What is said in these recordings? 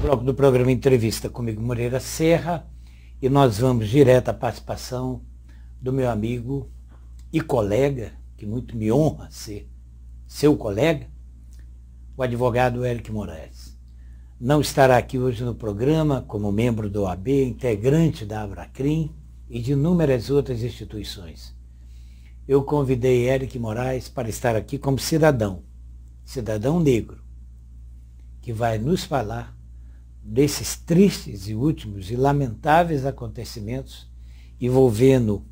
Bloco do programa Entrevista comigo, Moreira Serra, e nós vamos direto à participação do meu amigo e colega, que muito me honra ser seu colega, o advogado Eric Moraes. Não estará aqui hoje no programa como membro da OAB, integrante da Abracrim e de inúmeras outras instituições. Eu convidei Eric Moraes para estar aqui como cidadão negro, que vai nos falar desses tristes e últimos e lamentáveis acontecimentos envolvendo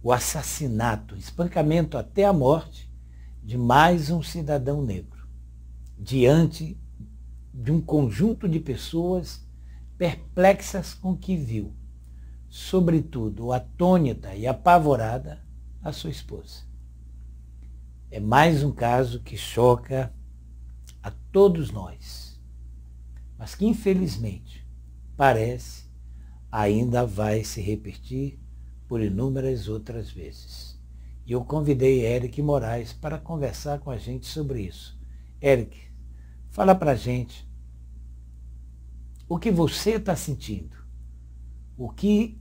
o assassinato, espancamento até a morte de mais um cidadão negro, diante de um conjunto de pessoas perplexas com o que viu, sobretudo atônita e apavorada a sua esposa. É mais um caso que choca a todos nós, mas que infelizmente parece ainda vai se repetir por inúmeras outras vezes. E eu convidei Eric Moraes para conversar com a gente sobre isso. Eric, fala para a gente o que você está sentindo, o que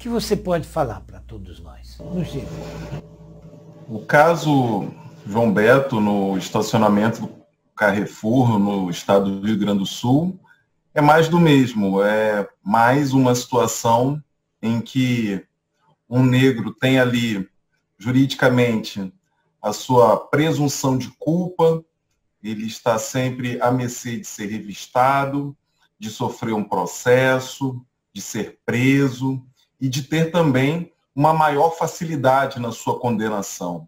você pode falar para todos nós. Nos diga. O caso João Beto no estacionamento do Carrefour, no estado do Rio Grande do Sul, é mais do mesmo. É mais uma situação em que um negro tem ali, juridicamente, a sua presunção de culpa, ele está sempre à mercê de ser revistado, de sofrer um processo, de ser preso e de ter também uma maior facilidade na sua condenação.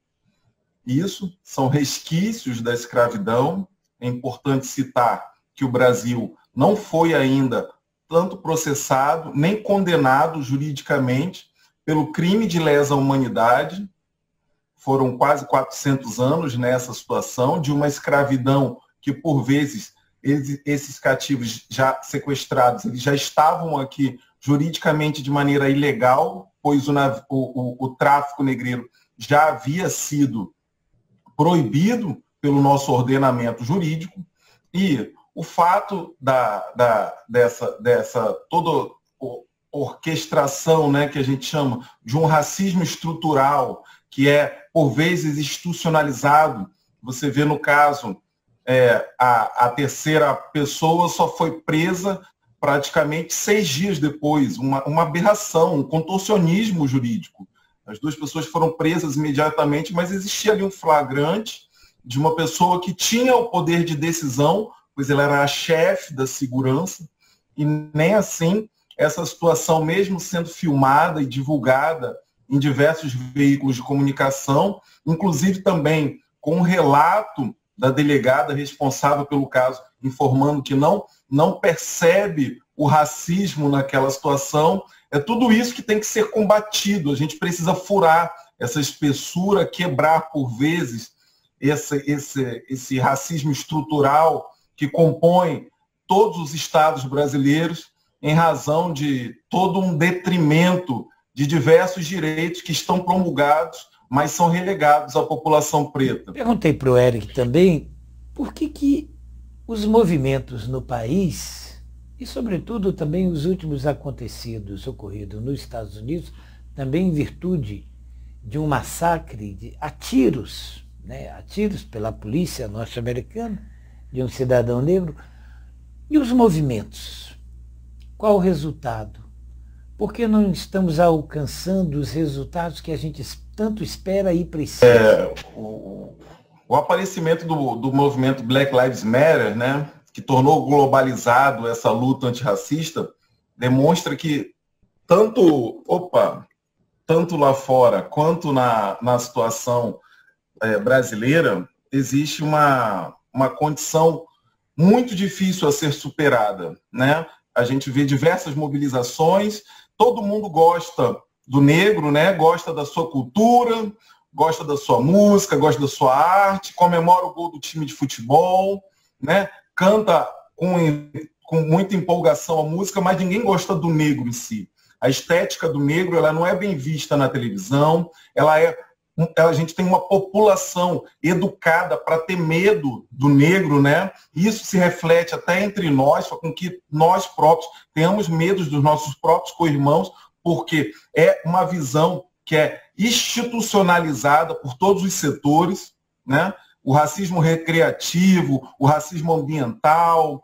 Isso são resquícios da escravidão. É importante citar que o Brasil não foi ainda tanto processado, nem condenado juridicamente pelo crime de lesa humanidade. Foram quase 400 anos nessa situação de uma escravidão que, por vezes, esses cativos já sequestrados, eles já estavam aqui juridicamente de maneira ilegal, pois o tráfico negreiro já havia sido proibido pelo nosso ordenamento jurídico, e o fato dessa toda orquestração, né, que a gente chama de um racismo estrutural, que é, por vezes, institucionalizado. Você vê no caso, a terceira pessoa só foi presa praticamente 6 dias depois, uma aberração, um contorcionismo jurídico. As 2 pessoas foram presas imediatamente, mas existia ali um flagrante de uma pessoa que tinha o poder de decisão, pois ela era a chefe da segurança, e nem assim essa situação, mesmo sendo filmada e divulgada em diversos veículos de comunicação, inclusive também com um relato da delegada responsável pelo caso, informando que não percebe o racismo naquela situação. É tudo isso que tem que ser combatido. A gente precisa furar essa espessura, quebrar por vezes esse racismo estrutural que compõe todos os estados brasileiros em razão de todo um detrimento de diversos direitos que estão promulgados, mas são relegados à população preta. Perguntei para o Eric também por que os movimentos no país, e sobretudo também os últimos acontecidos ocorridos nos Estados Unidos, também em virtude de um massacre a tiros pela polícia norte-americana, de um cidadão negro, e os movimentos? Qual o resultado? Por que não estamos alcançando os resultados que a gente tanto espera e precisa? O aparecimento do movimento Black Lives Matter, né, que tornou globalizado essa luta antirracista, demonstra que tanto lá fora quanto na situação brasileira, existe uma condição muito difícil a ser superada, né? A gente vê diversas mobilizações, todo mundo gosta do negro, né? Gosta da sua cultura, gosta da sua música, gosta da sua arte, comemora o gol do time de futebol, né? Canta com muita empolgação a música, mas ninguém gosta do negro em si. A estética do negro, ela não é bem vista na televisão, ela é a gente tem uma população educada para ter medo do negro, né? Isso se reflete até entre nós, com que nós próprios tenhamos medo dos nossos próprios co-irmãos, porque é uma visão que é institucionalizada por todos os setores, né? O racismo recreativo, o racismo ambiental,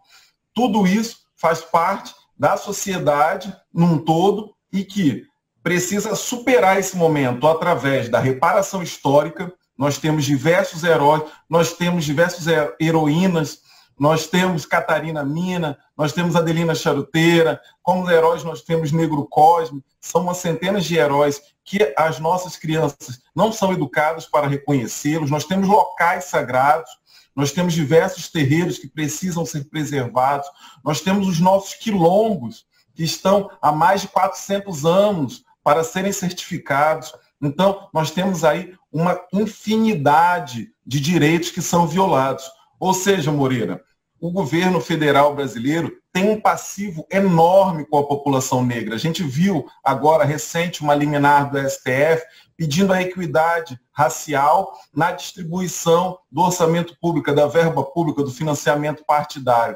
tudo isso faz parte da sociedade num todo e que precisa superar esse momento através da reparação histórica. Nós temos diversos heróis, nós temos diversas heroínas, nós temos Catarina Mina, nós temos Adelina Charuteira, como heróis nós temos Negro Cosme, são umas centenas de heróis que as nossas crianças não são educadas para reconhecê-los, nós temos locais sagrados, nós temos diversos terreiros que precisam ser preservados, nós temos os nossos quilombos, que estão há mais de 400 anos para serem certificados. Então, nós temos aí uma infinidade de direitos que são violados. Ou seja, Moreira, o governo federal brasileiro tem um passivo enorme com a população negra. A gente viu agora, recente, uma liminar do STF pedindo a equidade racial na distribuição do orçamento público, da verba pública, do financiamento partidário.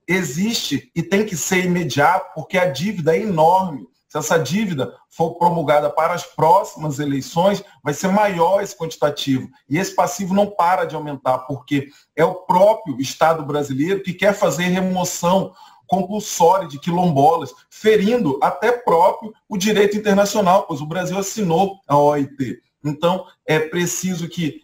Existe e tem que ser imediato, porque a dívida é enorme. Se essa dívida for promulgada para as próximas eleições, vai ser maior esse quantitativo. E esse passivo não para de aumentar, porque é o próprio Estado brasileiro que quer fazer remoção compulsória de quilombolas, ferindo até próprio o direito internacional, pois o Brasil assinou a OIT. Então, é preciso que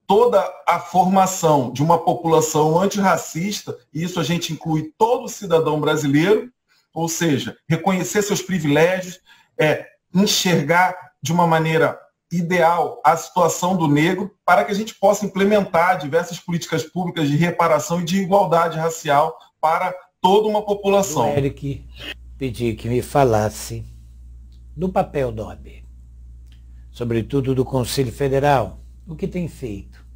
toda a formação de uma população antirracista, e isso a gente inclui todo cidadão brasileiro, ou seja, reconhecer seus privilégios, enxergar de uma maneira ideal a situação do negro, para que a gente possa implementar diversas políticas públicas de reparação e de igualdade racial para toda uma população. O Eric pedi que me falasse do papel da OAB, sobretudo do Conselho Federal, o que tem feito,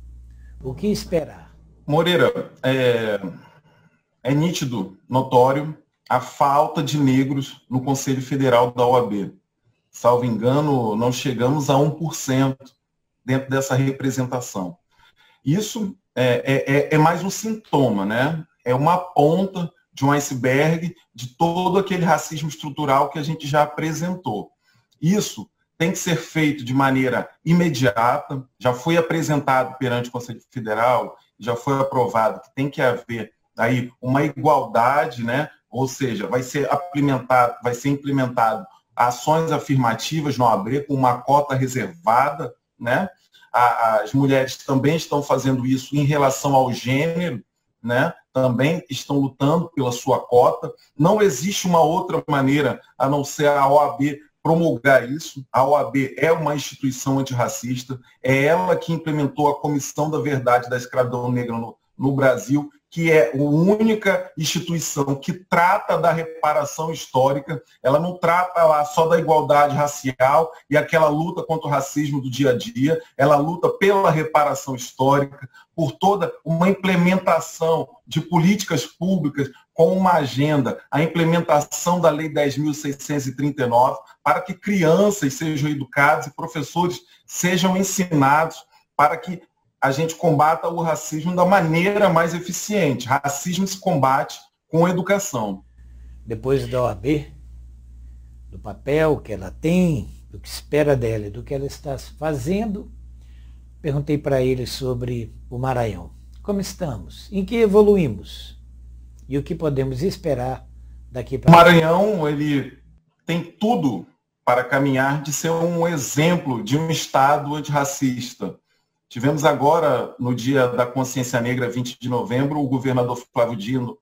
o que esperar. Moreira, é nítido, notório, a falta de negros no Conselho Federal da OAB. Salvo engano, não chegamos a 1% dentro dessa representação. Isso é mais um sintoma, né? É uma ponta de um iceberg de todo aquele racismo estrutural que a gente já apresentou. Isso tem que ser feito de maneira imediata, já foi apresentado perante o Conselho Federal, já foi aprovado que tem que haver aí uma igualdade, né? Ou seja, vai ser implementado ações afirmativas no OAB com uma cota reservada, né? As mulheres também estão fazendo isso em relação ao gênero, né? Também estão lutando pela sua cota. Não existe uma outra maneira a não ser a OAB promulgar isso. A OAB é uma instituição antirracista, é ela que implementou a Comissão da Verdade da Escravidão Negra no Brasil, que é a única instituição que trata da reparação histórica. Ela não trata lá só da igualdade racial e aquela luta contra o racismo do dia a dia, ela luta pela reparação histórica, por toda uma implementação de políticas públicas com uma agenda, a implementação da Lei 10.639, para que crianças sejam educadas e professores sejam ensinados para que a gente combata o racismo da maneira mais eficiente. Racismo se combate com educação. Depois da OAB, do papel que ela tem, do que espera dela e do que ela está fazendo, perguntei para ele sobre o Maranhão. Como estamos? Em que evoluímos? E o que podemos esperar daqui para frente? O Maranhão, ele tem tudo para caminhar de ser um exemplo de um Estado antirracista. Tivemos agora, no Dia da Consciência Negra, 20 de novembro, o governador Flávio Dino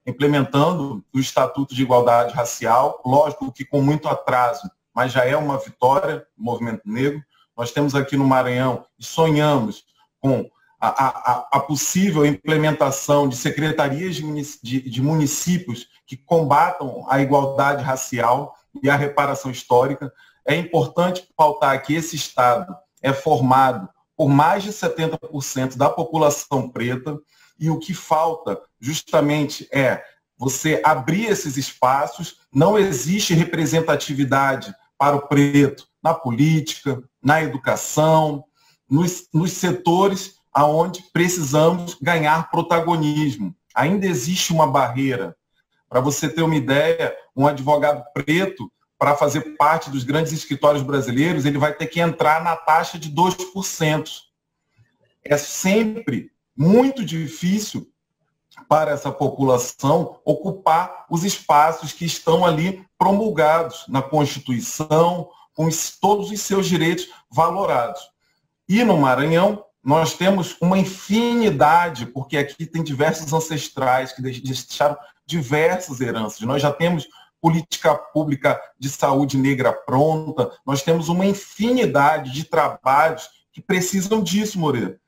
implementando o Estatuto de Igualdade Racial, lógico que com muito atraso, mas já é uma vitória do movimento negro. Nós temos aqui no Maranhão e sonhamos com a possível implementação de secretarias de municípios que combatam a igualdade racial e a reparação histórica. É importante pautar que esse Estado é formado por mais de 70% da população preta, e o que falta justamente é você abrir esses espaços. Não existe representatividade para o preto na política, na educação, nos setores aonde precisamos ganhar protagonismo. Ainda existe uma barreira. Para você ter uma ideia, um advogado preto, para fazer parte dos grandes escritórios brasileiros, ele vai ter que entrar na taxa de 2%. É sempre muito difícil para essa população ocupar os espaços que estão ali promulgados na Constituição, com todos os seus direitos valorados. E no Maranhão, nós temos uma infinidade, porque aqui tem diversos ancestrais que deixaram diversas heranças. Nós já temos política pública de saúde negra pronta, nós temos uma infinidade de trabalhos que precisam disso, Moreira,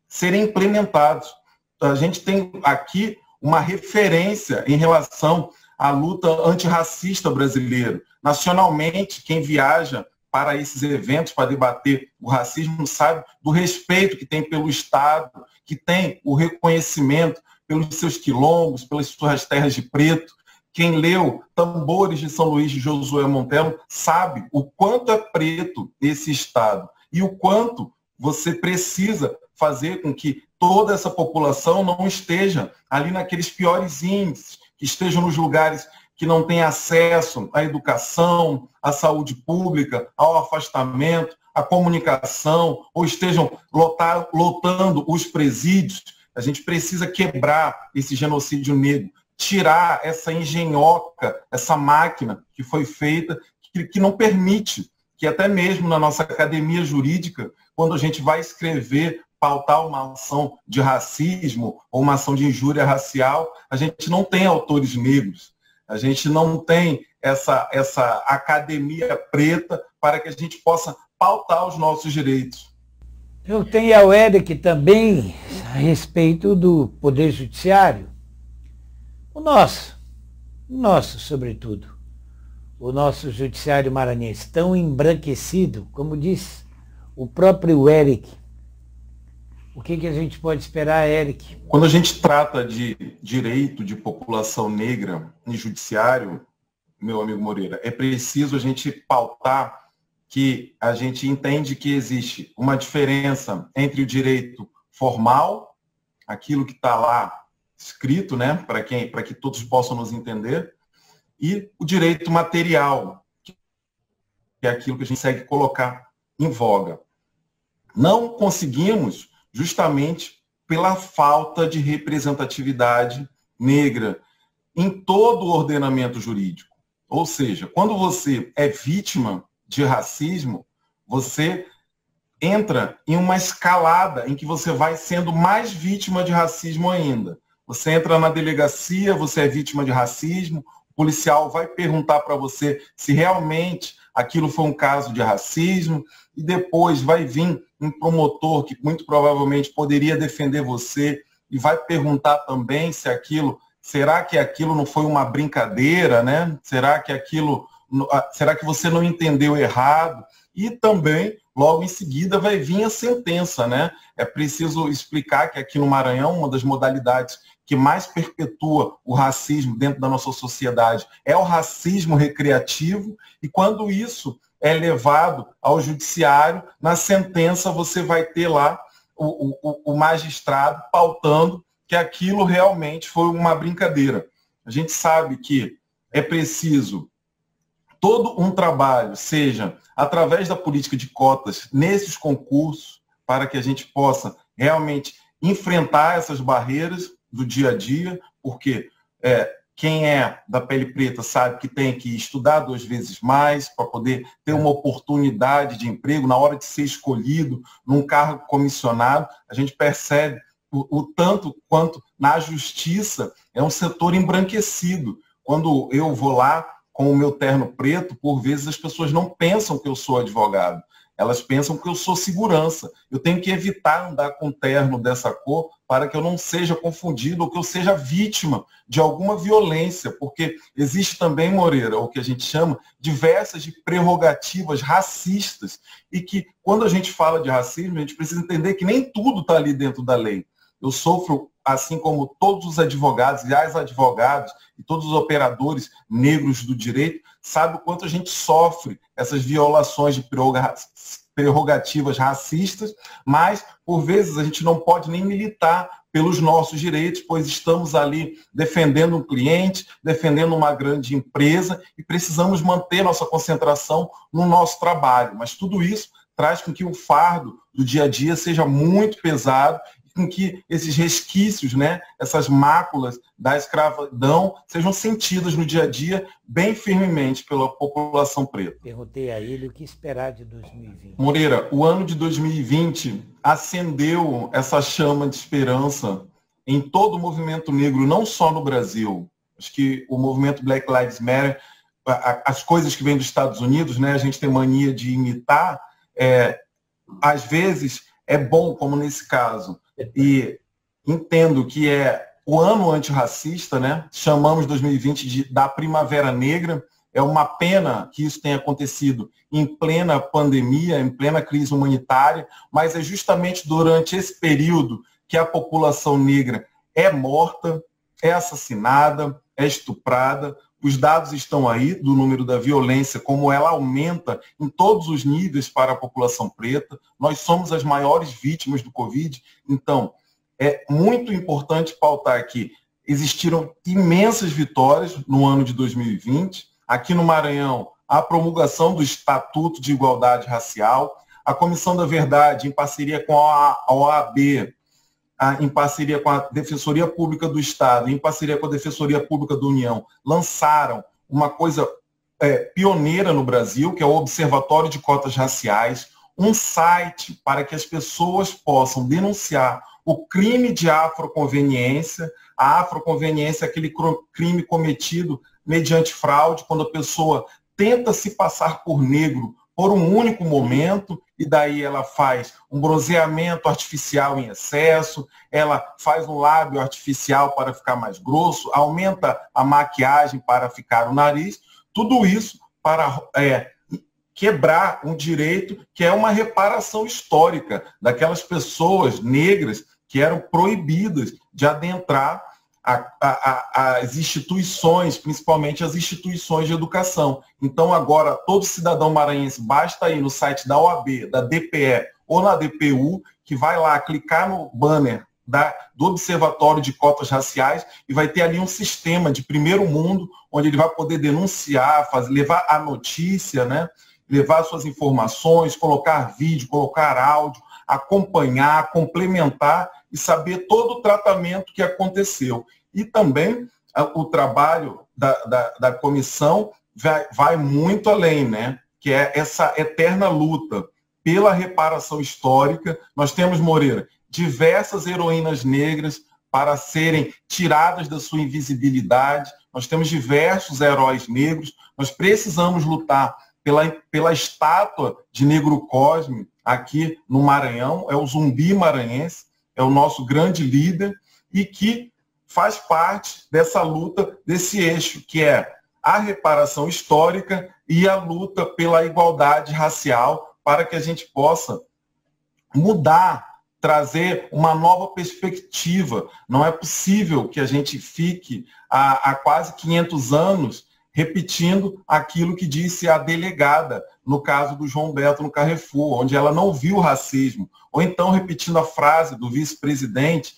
serem implementados. A gente tem aqui uma referência em relação à luta antirracista brasileira. Nacionalmente, quem viaja para esses eventos, para debater o racismo, sabe do respeito que tem pelo Estado, que tem o reconhecimento pelos seus quilombos, pelas suas terras de preto. Quem leu Tambores de São Luís de Josué Monteiro sabe o quanto é preto esse Estado e o quanto você precisa fazer com que toda essa população não esteja ali naqueles piores índices, que estejam nos lugares que não têm acesso à educação, à saúde pública, ao afastamento, à comunicação, ou estejam lotando os presídios. A gente precisa quebrar esse genocídio negro, tirar essa engenhoca, essa máquina que foi feita, que não permite que até mesmo na nossa academia jurídica, quando a gente vai escrever, pautar uma ação de racismo ou uma ação de injúria racial, a gente não tem autores negros. A gente não tem essa academia preta para que a gente possa pautar os nossos direitos. Eu tenho ao Eric também a respeito do Poder Judiciário. O nosso sobretudo, o nosso Judiciário maranhense, tão embranquecido, como diz o próprio Eric. O que a gente pode esperar, Eric? Quando a gente trata de direito de população negra em judiciário, meu amigo Moreira, é preciso a gente pautar que a gente entende que existe uma diferença entre o direito formal, aquilo que está lá escrito, né, para que todos possam nos entender, e o direito material, que é aquilo que a gente consegue colocar em voga. Não conseguimos justamente pela falta de representatividade negra em todo o ordenamento jurídico. Ou seja, quando você é vítima de racismo, você entra em uma escalada em que você vai sendo mais vítima de racismo ainda. Você entra na delegacia, você é vítima de racismo, o policial vai perguntar para você se realmente aquilo foi um caso de racismo, e depois vai vir um promotor que muito provavelmente poderia defender você e vai perguntar também se será que aquilo não foi uma brincadeira, né? Será que você não entendeu errado? E também, logo em seguida, vai vir a sentença, né? É preciso explicar que aqui no Maranhão, uma das modalidades que mais perpetua o racismo dentro da nossa sociedade é o racismo recreativo, e quando isso é levado ao judiciário, na sentença você vai ter lá o magistrado pautando que aquilo realmente foi uma brincadeira. A gente sabe que é preciso todo um trabalho, seja através da política de cotas nesses concursos, para que a gente possa realmente enfrentar essas barreiras do dia a dia, porque quem é da pele preta sabe que tem que estudar 2 vezes mais para poder ter uma oportunidade de emprego na hora de ser escolhido num cargo comissionado. A gente percebe o tanto quanto na justiça é um setor embranquecido. Quando eu vou lá com o meu terno preto, por vezes as pessoas não pensam que eu sou advogado. Elas pensam que eu sou segurança. Eu tenho que evitar andar com terno dessa cor para que eu não seja confundido ou que eu seja vítima de alguma violência, porque existe também, Moreira, o que a gente chama diversas de prerrogativas racistas, e que quando a gente fala de racismo, a gente precisa entender que nem tudo está ali dentro da lei. Eu sofro assim como todos os advogados e as advogadas e todos os operadores negros do direito, sabe o quanto a gente sofre essas violações de prerrogativas racistas, mas, por vezes, a gente não pode nem militar pelos nossos direitos, pois estamos ali defendendo um cliente, defendendo uma grande empresa e precisamos manter nossa concentração no nosso trabalho. Mas tudo isso traz com que o fardo do dia a dia seja muito pesado, com que esses resquícios, né, essas máculas da escravidão sejam sentidas no dia a dia bem firmemente pela população preta. Perguntei a ele o que esperar de 2020. Moreira, o ano de 2020 acendeu essa chama de esperança em todo o movimento negro, não só no Brasil. Acho que o movimento Black Lives Matter, as coisas que vêm dos Estados Unidos, né, a gente tem mania de imitar, às vezes é bom, como nesse caso. E entendo que é o ano antirracista, né? Chamamos 2020 da Primavera Negra. É uma pena que isso tenha acontecido em plena pandemia, em plena crise humanitária, mas é justamente durante esse período que a população negra é morta, é assassinada, é estuprada. Os dados estão aí do número da violência, como ela aumenta em todos os níveis para a população preta. Nós somos as maiores vítimas do Covid. Então, é muito importante pautar que existiram imensas vitórias no ano de 2020. Aqui no Maranhão, a promulgação do Estatuto de Igualdade Racial, a Comissão da Verdade, em parceria com a OAB, em parceria com a Defensoria Pública do Estado, em parceria com a Defensoria Pública da União, lançaram uma coisa pioneira no Brasil, que é o Observatório de Cotas Raciais, um site para que as pessoas possam denunciar o crime de afroconveniência. A afroconveniência é aquele crime cometido mediante fraude, quando a pessoa tenta se passar por negro por um único momento, e daí ela faz um bronzeamento artificial em excesso, ela faz um lábio artificial para ficar mais grosso, aumenta a maquiagem para ficar o nariz, tudo isso para quebrar um direito que é uma reparação histórica daquelas pessoas negras que eram proibidas de adentrar as instituições, principalmente as instituições de educação. Então, agora, todo cidadão maranhense basta ir no site da OAB, da DPE ou na DPU, que vai lá clicar no banner do Observatório de Cotas Raciais e vai ter ali um sistema de primeiro mundo, onde ele vai poder denunciar, levar a notícia, né? Levar suas informações, colocar vídeo, colocar áudio, acompanhar, complementar e saber todo o tratamento que aconteceu. E também o trabalho da comissão vai muito além, né? Que é essa eterna luta pela reparação histórica. Nós temos, Moreira, diversas heroínas negras para serem tiradas da sua invisibilidade. Nós temos diversos heróis negros. Nós precisamos lutar pela estátua de Negro Cosme aqui no Maranhão. É o Zumbi maranhense, é o nosso grande líder e que faz parte dessa luta, desse eixo, que é a reparação histórica e a luta pela igualdade racial, para que a gente possa mudar, trazer uma nova perspectiva. Não é possível que a gente fique há quase 500 anos repetindo aquilo que disse a delegada no caso do João Beto no Carrefour, onde ela não viu racismo, ou então repetindo a frase do vice-presidente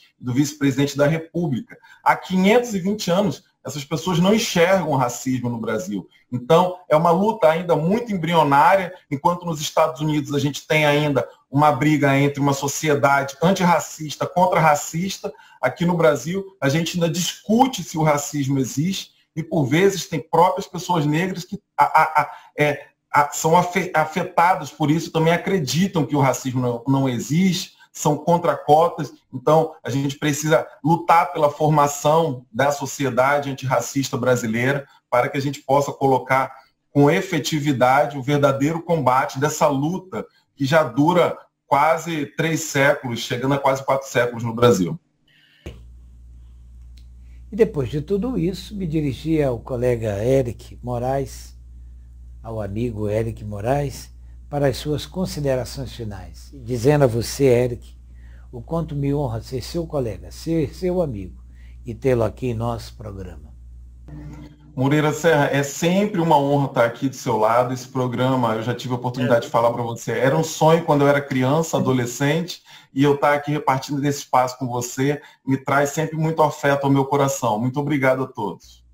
da República. Há 520 anos, essas pessoas não enxergam o racismo no Brasil. Então, é uma luta ainda muito embrionária, enquanto nos Estados Unidos a gente tem ainda uma briga entre uma sociedade antirracista contra racista. Aqui no Brasil, a gente ainda discute se o racismo existe, e por vezes tem próprias pessoas negras que são afetadas por isso, também acreditam que o racismo não existe, são contra cotas. Então, a gente precisa lutar pela formação da sociedade antirracista brasileira para que a gente possa colocar com efetividade o verdadeiro combate dessa luta que já dura quase 3 séculos, chegando a quase 4 séculos no Brasil. E depois de tudo isso, me dirigi ao colega Eric Moraes, ao amigo Eric Moraes, para as suas considerações finais. Dizendo a você, Eric, o quanto me honra ser seu colega, ser seu amigo e tê-lo aqui em nosso programa. Moreira Serra, é sempre uma honra estar aqui do seu lado. Esse programa, eu já tive a oportunidade de falar para você, era um sonho quando eu era criança, adolescente, e eu estar aqui repartindo desse espaço com você me traz sempre muito afeto ao meu coração. Muito obrigado a todos.